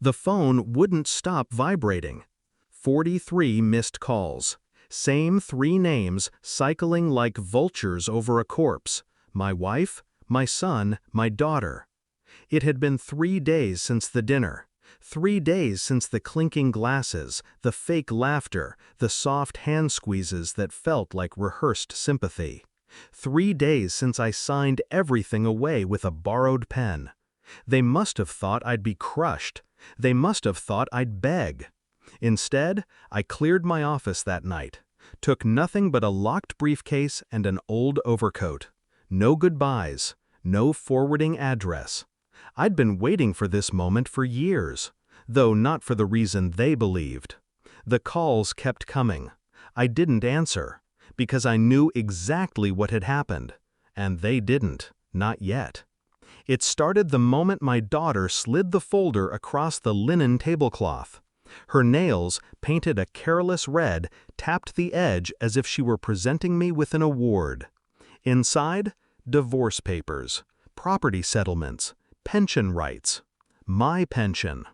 The phone wouldn't stop vibrating. 43 missed calls. Same 3 names cycling like vultures over a corpse. My wife, my son, my daughter. It had been 3 days since the dinner. 3 days since the clinking glasses, the fake laughter, the soft hand squeezes that felt like rehearsed sympathy. 3 days since I signed everything away with a borrowed pen. They must have thought I'd be crushed. They must have thought I'd beg. Instead, I cleared my office that night, took nothing but a locked briefcase and an old overcoat. No goodbyes, no forwarding address. I'd been waiting for this moment for years, though not for the reason they believed. The calls kept coming. I didn't answer, because I knew exactly what had happened, and they didn't, not yet. It started the moment my daughter slid the folder across the linen tablecloth. Her nails, painted a careless red, tapped the edge as if she were presenting me with an award. Inside, divorce papers, property settlements, pension rights. My pension.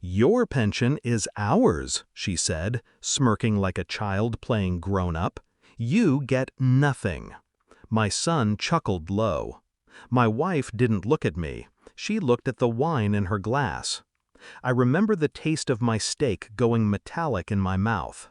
Your pension is ours, she said, smirking like a child playing grown-up. You get nothing. My son chuckled low. My wife didn't look at me. She looked at the wine in her glass. I remember the taste of my steak going metallic in my mouth.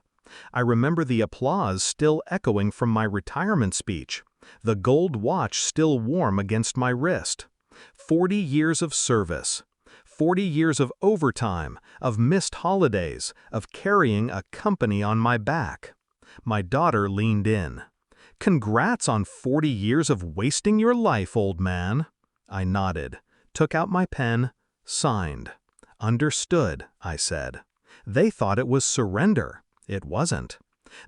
I remember the applause still echoing from my retirement speech, the gold watch still warm against my wrist. 40 years of service. 40 years of overtime, of missed holidays, of carrying a company on my back. My daughter leaned in. Congrats on 40 years of wasting your life, old man. I nodded, took out my pen, signed. Understood, I said. They thought it was surrender. It wasn't.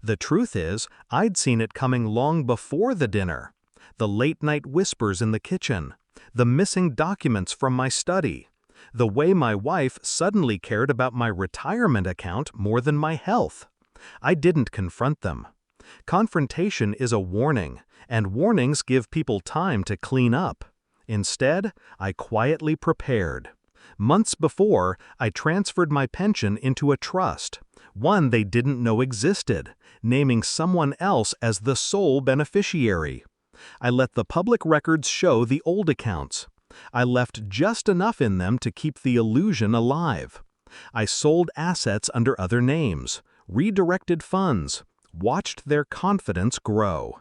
The truth is, I'd seen it coming long before the dinner. The late-night whispers in the kitchen, the missing documents from my study, the way my wife suddenly cared about my retirement account more than my health. I didn't confront them. Confrontation is a warning, and warnings give people time to clean up. Instead, I quietly prepared. Months before, I transferred my pension into a trust, one they didn't know existed, naming someone else as the sole beneficiary. I let the public records show the old accounts. I left just enough in them to keep the illusion alive. I sold assets under other names, redirected funds, watched their confidence grow.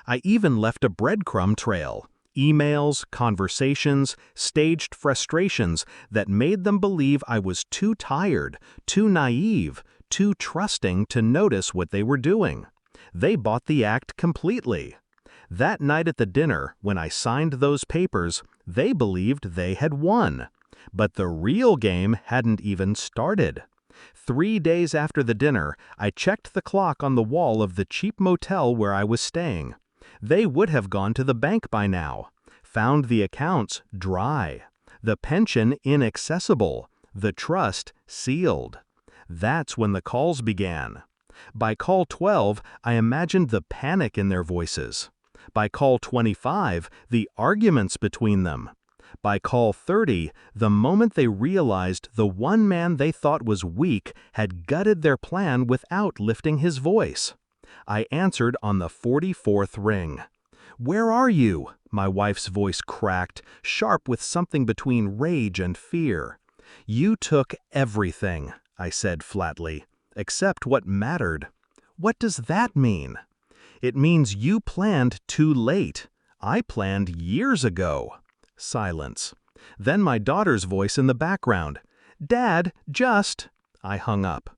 I even left a breadcrumb trail, emails, conversations, staged frustrations that made them believe I was too tired, too naive, too trusting to notice what they were doing. They bought the act completely. That night at the dinner, when I signed those papers, they believed they had won. But the real game hadn't even started. 3 days after the dinner, I checked the clock on the wall of the cheap motel where I was staying. They would have gone to the bank by now. Found the accounts dry. The pension inaccessible. The trust sealed. That's when the calls began. By call 12, I imagined the panic in their voices. By call 25, the arguments between them. By call 30, the moment they realized the one man they thought was weak had gutted their plan without lifting his voice. I answered on the 44th ring. "Where are you?" My wife's voice cracked, sharp with something between rage and fear. "You took everything," I said flatly, "except what mattered." "What does that mean?" "It means you planned too late. I planned years ago." Silence. Then my daughter's voice in the background. "Dad, just—" I hung up.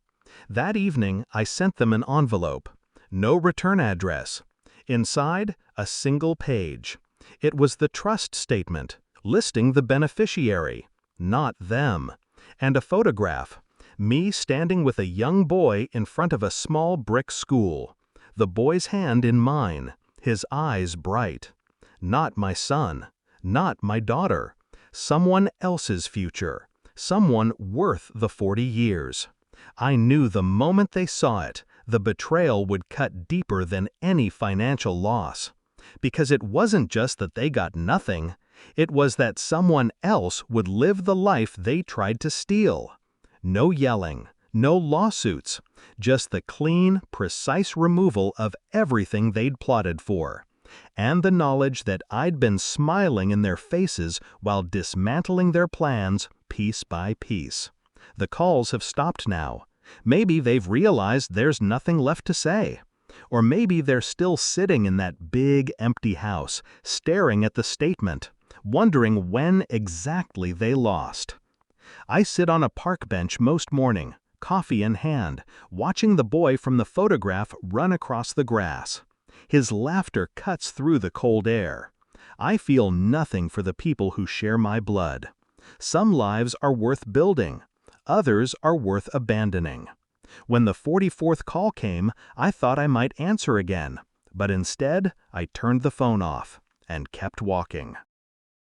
That evening, I sent them an envelope. No return address. Inside, a single page. It was the trust statement, listing the beneficiary, not them, and a photograph. Me standing with a young boy in front of a small brick school. The boy's hand in mine, his eyes bright. Not my son. Not my daughter. Someone else's future. Someone worth the 40 years. I knew the moment they saw it, the betrayal would cut deeper than any financial loss. Because it wasn't just that they got nothing, it was that someone else would live the life they tried to steal. No yelling, no lawsuits, just the clean, precise removal of everything they'd plotted for. And the knowledge that I'd been smiling in their faces while dismantling their plans piece by piece. The calls have stopped now. Maybe they've realized there's nothing left to say. Or maybe they're still sitting in that big, empty house, staring at the statement, wondering when exactly they lost. I sit on a park bench most morning, coffee in hand, watching the boy from the photograph run across the grass. His laughter cuts through the cold air. I feel nothing for the people who share my blood. Some lives are worth building. Others are worth abandoning. When the 44th call came, I thought I might answer again, but instead I turned the phone off and kept walking.